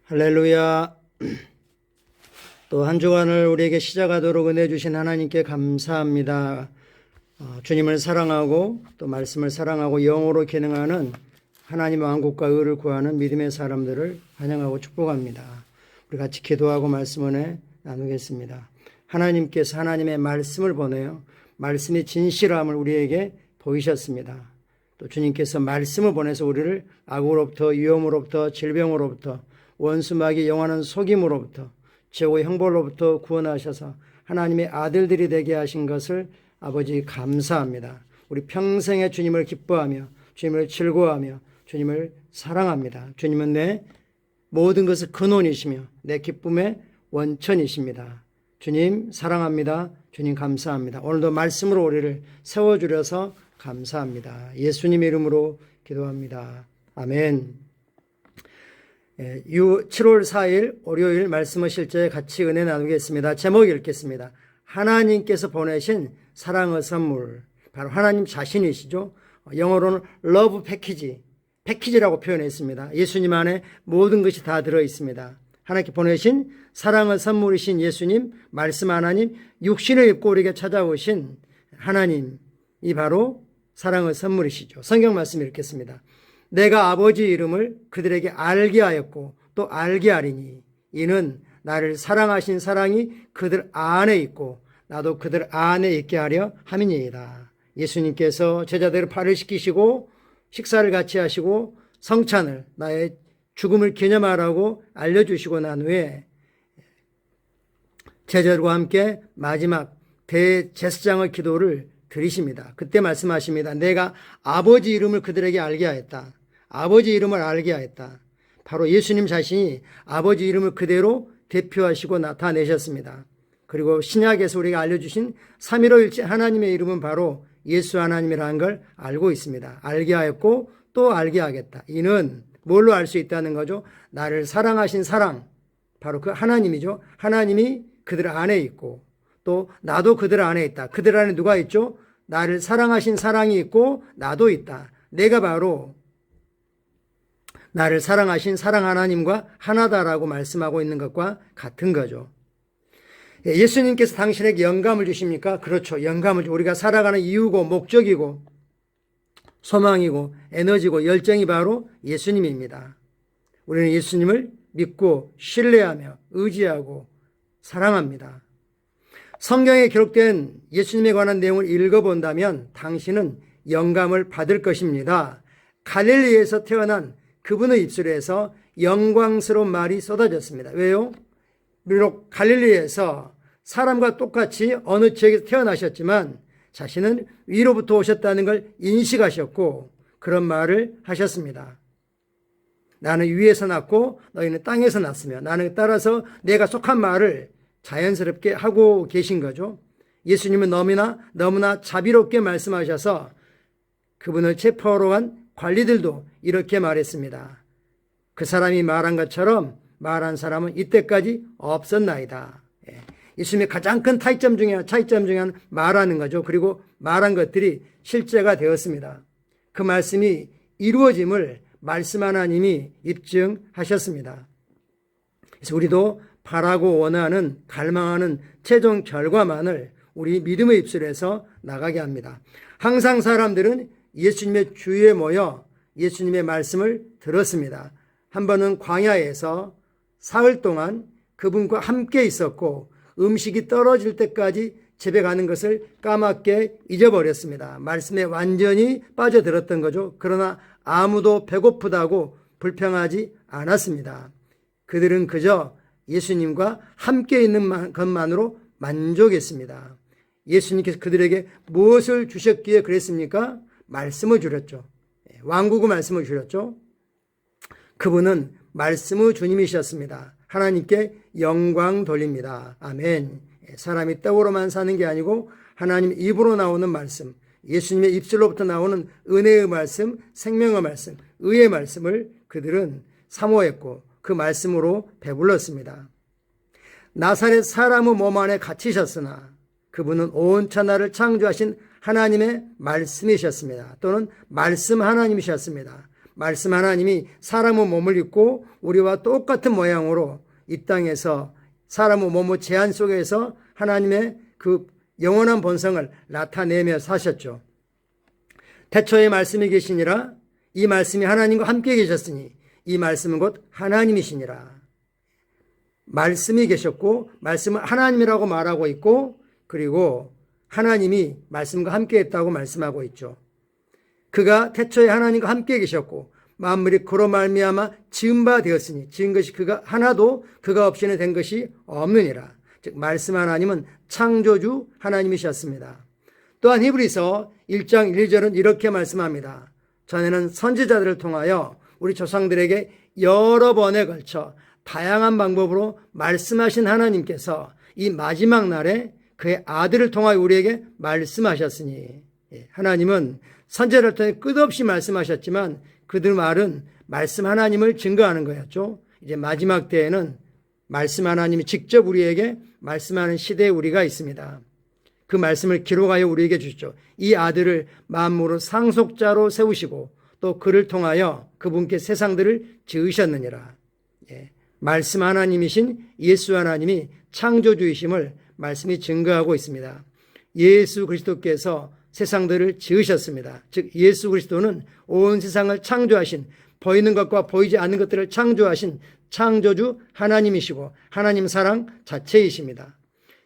할렐루야. 또 한 주간을 우리에게 시작하도록 은혜 주신 하나님께 감사합니다. 주님을 사랑하고 또 말씀을 사랑하고 영으로 기능하는 하나님의 왕국과 의를 구하는 믿음의 사람들을 환영하고 축복합니다. 우리 같이 기도하고 말씀 은혜 나누겠습니다. 하나님께서 하나님의 말씀을 보내요 말씀의 진실함을 우리에게 보이셨습니다. 또 주님께서 말씀을 보내서 우리를 악으로부터, 위험으로부터, 질병으로부터, 원수마귀 영원한 속임으로부터, 최고의 형벌로부터 구원하셔서 하나님의 아들들이 되게 하신 것을 아버지 감사합니다. 우리 평생에 주님을 기뻐하며 주님을 즐거워하며 주님을 사랑합니다. 주님은 내 모든 것의 근원이시며 내 기쁨의 원천이십니다. 주님 사랑합니다. 주님 감사합니다. 오늘도 말씀으로 우리를 세워주려서 감사합니다. 예수님의 이름으로 기도합니다. 아멘. 7월 4일 월요일 말씀을 실제 같이 은혜 나누겠습니다. 제목 읽겠습니다. 하나님께서 보내신 사랑의 선물, 바로 하나님 자신이시죠. 영어로는 러브 패키지라고 표현했습니다. 예수님 안에 모든 것이 다 들어있습니다. 하나님께 보내신 사랑의 선물이신 예수님, 말씀 하나님, 육신을 입고 우리에게 찾아오신 하나님, 이 바로 사랑의 선물이시죠. 성경 말씀 읽겠습니다. 내가 아버지 이름을 그들에게 알게 하였고 또 알게 하리니 이는 나를 사랑하신 사랑이 그들 안에 있고 나도 그들 안에 있게 하려 함이니이다. 예수님께서 제자들을 발을 씻기시고 식사를 같이 하시고 성찬을 나의 죽음을 기념하라고 알려주시고 난 후에 제자들과 함께 마지막 대제사장의 기도를 드리십니다. 그때 말씀하십니다. 내가 아버지 이름을 그들에게 알게 하였다. 아버지 이름을 알게 하였다. 바로 예수님 자신이 아버지 이름을 그대로 대표하시고 나타내셨습니다. 그리고 신약에서 우리가 알려주신 삼위일체 하나님의 이름은 바로 예수 하나님이라는 걸 알고 있습니다. 알게 하였고 또 알게 하겠다. 이는 뭘로 알 수 있다는 거죠? 나를 사랑하신 사랑, 바로 그 하나님이죠. 하나님이 그들 안에 있고 또 나도 그들 안에 있다. 그들 안에 누가 있죠? 나를 사랑하신 사랑이 있고 나도 있다. 내가 바로 나를 사랑하신 사랑 하나님과 하나다라고 말씀하고 있는 것과 같은 거죠. 예수님께서 당신에게 영감을 주십니까? 그렇죠. 영감을 우리가 살아가는 이유고 목적이고 소망이고 에너지고 열정이 바로 예수님입니다. 우리는 예수님을 믿고 신뢰하며 의지하고 사랑합니다. 성경에 기록된 예수님에 관한 내용을 읽어본다면 당신은 영감을 받을 것입니다. 갈릴리에서 태어난 그분의 입술에서 영광스러운 말이 쏟아졌습니다. 왜요? 비록 갈릴리에서 사람과 똑같이 어느 지역에서 태어나셨지만 자신은 위로부터 오셨다는 걸 인식하셨고 그런 말을 하셨습니다. 나는 위에서 났고 너희는 땅에서 났으며 나는 따라서 내가 속한 말을 자연스럽게 하고 계신 거죠. 예수님은 너무나 자비롭게 말씀하셔서 그분을 체포하러 간 관리들도 이렇게 말했습니다. 그 사람이 말한 것처럼 말한 사람은 이때까지 없었나이다. 예수님의 가장 큰 차이점 중에 하나 말하는 거죠. 그리고 말한 것들이 실제가 되었습니다. 그 말씀이 이루어짐을 말씀 하나님이 입증하셨습니다. 그래서 우리도 바라고 원하는 갈망하는 최종 결과만을 우리 믿음의 입술에서 나가게 합니다. 항상 사람들은 예수님의 주위에 모여 예수님의 말씀을 들었습니다. 한 번은 광야에서 사흘 동안 그분과 함께 있었고 음식이 떨어질 때까지 집에 가는 것을 까맣게 잊어버렸습니다. 말씀에 완전히 빠져들었던 거죠. 그러나 아무도 배고프다고 불평하지 않았습니다. 그들은 그저 예수님과 함께 있는 것만으로 만족했습니다. 예수님께서 그들에게 무엇을 주셨기에 그랬습니까? 말씀을 주셨죠. 왕국의 말씀을 주셨죠. 그분은 말씀의 주님이셨습니다. 하나님께 영광 돌립니다. 아멘. 사람이 떡으로만 사는 게 아니고 하나님 입으로 나오는 말씀, 예수님의 입술로부터 나오는 은혜의 말씀, 생명의 말씀, 의의 말씀을 그들은 사모했고 그 말씀으로 배불렀습니다. 나사렛 사람의 몸 안에 갇히셨으나 그분은 온 천하를 창조하신 하나님의 말씀이셨습니다. 또는 말씀 하나님이셨습니다. 말씀 하나님이 사람의 몸을 입고 우리와 똑같은 모양으로 이 땅에서 사람의 몸의 제한 속에서 하나님의 그 영원한 본성을 나타내며 사셨죠. 태초에 말씀이 계시니라. 이 말씀이 하나님과 함께 계셨으니 이 말씀은 곧 하나님이시니라. 말씀이 계셨고 말씀은 하나님이라고 말하고 있고, 그리고 하나님이 말씀과 함께 했다고 말씀하고 있죠. 그가 태초에 하나님과 함께 계셨고 만물이 그로 말미암아 지은 바 되었으니 지은 것이 그가 하나도 그가 없이는 된 것이 없느니라. 즉 말씀 하나님은 창조주 하나님이셨습니다. 또한 히브리서 1장 1절은 이렇게 말씀합니다. 전에는 선지자들을 통하여 우리 조상들에게 여러 번에 걸쳐 다양한 방법으로 말씀하신 하나님께서 이 마지막 날에 그의 아들을 통하여 우리에게 말씀하셨으니, 하나님은 선지자를 통해 끝없이 말씀하셨지만 그들 말은 말씀 하나님을 증거하는 거였죠. 이제 마지막 때에는 말씀 하나님이 직접 우리에게 말씀하는 시대에 우리가 있습니다. 그 말씀을 기록하여 우리에게 주시죠. 이 아들을 만물의 상속자로 세우시고 또 그를 통하여 그분께 세상들을 지으셨느니라. 말씀 하나님이신 예수 하나님이 창조주이심을 말씀이 증거하고 있습니다. 예수 그리스도께서 세상들을 지으셨습니다. 즉 예수 그리스도는 온 세상을 창조하신, 보이는 것과 보이지 않는 것들을 창조하신 창조주 하나님이시고 하나님 사랑 자체이십니다.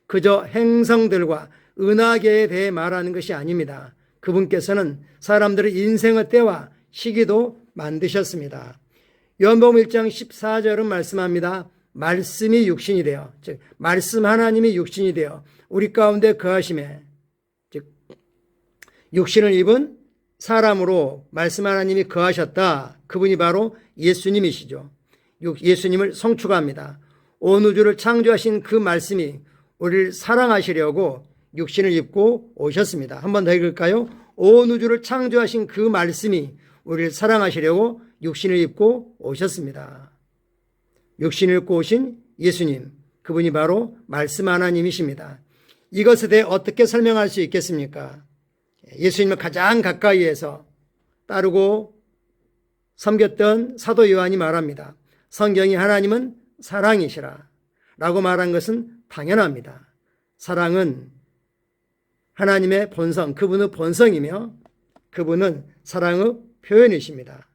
그저 행성들과 은하계에 대해 말하는 것이 아닙니다. 그분께서는 사람들의 인생의 때와 시기도 만드셨습니다. 요한복음 1장 14절은 말씀합니다. 말씀이 육신이 되어, 즉 말씀 하나님이 육신이 되어 우리 가운데 거하심에, 즉 육신을 입은 사람으로 말씀 하나님이 거하셨다. 그분이 바로 예수님이시죠. 예수님을 송축합니다. 온 우주를 창조하신 그 말씀이 우리를 사랑하시려고 육신을 입고 오셨습니다. 한 번 더 읽을까요? 온 우주를 창조하신 그 말씀이 우리를 사랑하시려고 육신을 입고 오셨습니다. 육신을 입고 오신 예수님, 그분이 바로 말씀 하나님이십니다. 이것에 대해 어떻게 설명할 수 있겠습니까? 예수님을 가장 가까이에서 따르고 섬겼던 사도 요한이 말합니다. 성경이 하나님은 사랑이시라 라고 말한 것은 당연합니다. 사랑은 하나님의 본성, 그분의 본성이며 그분은 사랑의 표현이십니다.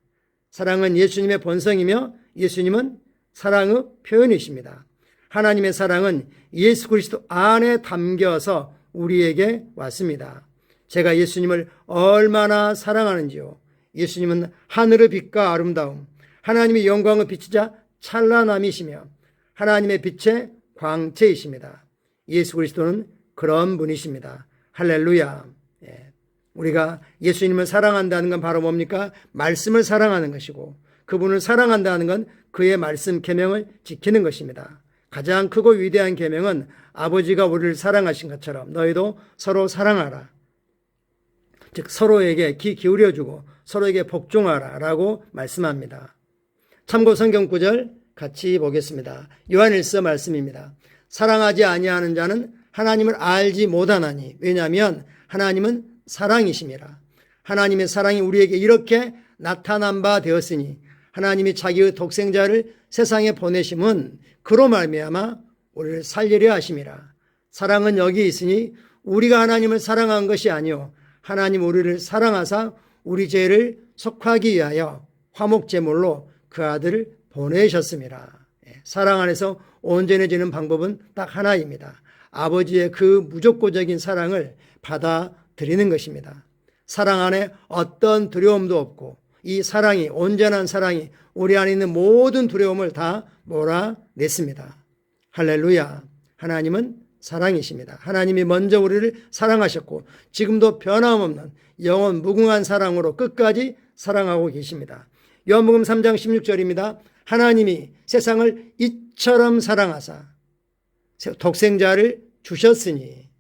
사랑은 예수님의 본성이며 예수님은 사랑의 표현이십니다. 하나님의 사랑은 예수 그리스도 안에 담겨서 우리에게 왔습니다. 제가 예수님을 얼마나 사랑하는지요. 예수님은 하늘의 빛과 아름다움, 하나님의 영광을 비추자 찬란함이시며 하나님의 빛의 광채이십니다. 예수 그리스도는 그런 분이십니다. 할렐루야. 우리가 예수님을 사랑한다는 건 바로 뭡니까? 말씀을 사랑하는 것이고 그분을 사랑한다는 건 그의 말씀 계명을 지키는 것입니다. 가장 크고 위대한 계명은 아버지가 우리를 사랑하신 것처럼 너희도 서로 사랑하라. 즉 서로에게 귀 기울여주고 서로에게 복종하라 라고 말씀합니다. 참고 성경 구절 같이 보겠습니다. 요한일서 말씀입니다. 사랑하지 아니하는 자는 하나님을 알지 못하나니 왜냐하면 하나님은 사랑이심이라. 하나님의 사랑이 우리에게 이렇게 나타난 바 되었으니 하나님이 자기의 독생자를 세상에 보내심은 그로 말미암아 우리를 살리려 하심이라. 사랑은 여기 있으니 우리가 하나님을 사랑한 것이 아니요 하나님 우리를 사랑하사 우리 죄를 속하기 위하여 화목제물로 그 아들을 보내셨습니다. 사랑 안에서 온전해지는 방법은 딱 하나입니다. 아버지의 그 무조건적인 사랑을 받아들이는 것입니다. 사랑 안에 어떤 두려움도 없고 이 사랑이, 온전한 사랑이 우리 안에 있는 모든 두려움을 다 몰아냈습니다. 할렐루야. 하나님은 사랑이십니다. 하나님이 먼저 우리를 사랑하셨고 지금도 변함없는 영원 무궁한 사랑으로 끝까지 사랑하고 계십니다. 요한복음 3장 16절입니다. 하나님이 세상을 이처럼 사랑하사 독생자를 주셨으니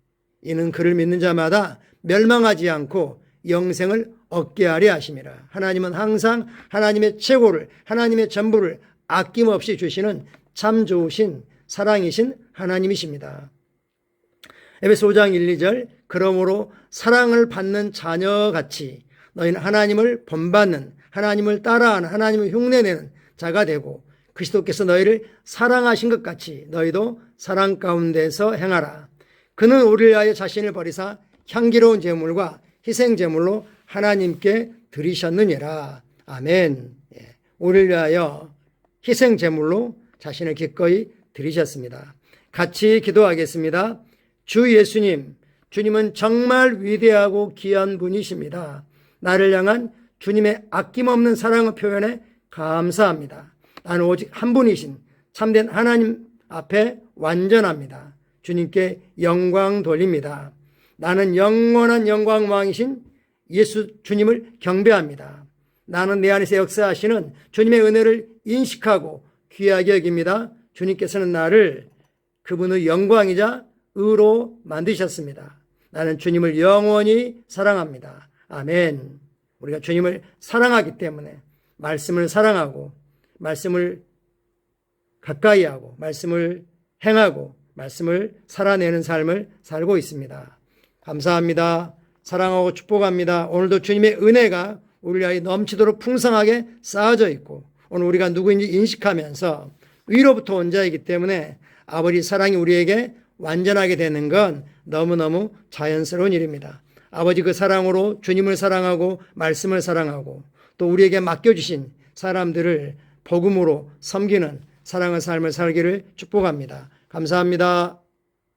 이는 그를 믿는 자마다 멸망하지 않고 영생을 얻게 하려 하심이라. 하나님은 항상 하나님의 최고를, 하나님의 전부를 아낌없이 주시는 참 좋으신 사랑이신 하나님이십니다. 에베소 5장 1, 2절 그러므로 사랑을 받는 자녀같이 너희는 하나님을 본받는 하나님을 따라하는, 하나님을 흉내내는 자가 되고 그리스도께서 너희를 사랑하신 것 같이 너희도 사랑 가운데서 행하라. 그는 우리를 위하여 자신을 버리사 향기로운 제물과 희생 제물로 하나님께 드리셨느니라. 아멘. 우리를 위하여 희생 제물로 자신을 기꺼이 드리셨습니다. 같이 기도하겠습니다. 주 예수님, 주님은 정말 위대하고 귀한 분이십니다. 나를 향한 주님의 아낌없는 사랑의 표현에 감사합니다. 나는 오직 한 분이신 참된 하나님 앞에 완전합니다. 주님께 영광 돌립니다. 나는 영원한 영광왕이신 예수 주님을 경배합니다. 나는 내 안에서 역사하시는 주님의 은혜를 인식하고 귀하게 여깁니다. 주님께서는 나를 그분의 영광이자 의로 만드셨습니다. 나는 주님을 영원히 사랑합니다. 아멘. 우리가 주님을 사랑하기 때문에 말씀을 사랑하고 말씀을 가까이 하고 말씀을 행하고 말씀을 살아내는 삶을 살고 있습니다. 감사합니다. 사랑하고 축복합니다. 오늘도 주님의 은혜가 우리 위하여 넘치도록 풍성하게 쌓아져 있고 오늘 우리가 누구인지 인식하면서 위로부터 온 자이기 때문에 아버지 사랑이 우리에게 완전하게 되는 건 너무너무 자연스러운 일입니다. 아버지 그 사랑으로 주님을 사랑하고 말씀을 사랑하고 또 우리에게 맡겨주신 사람들을 복음으로 섬기는 사랑의 삶을 살기를 축복합니다. 감사합니다.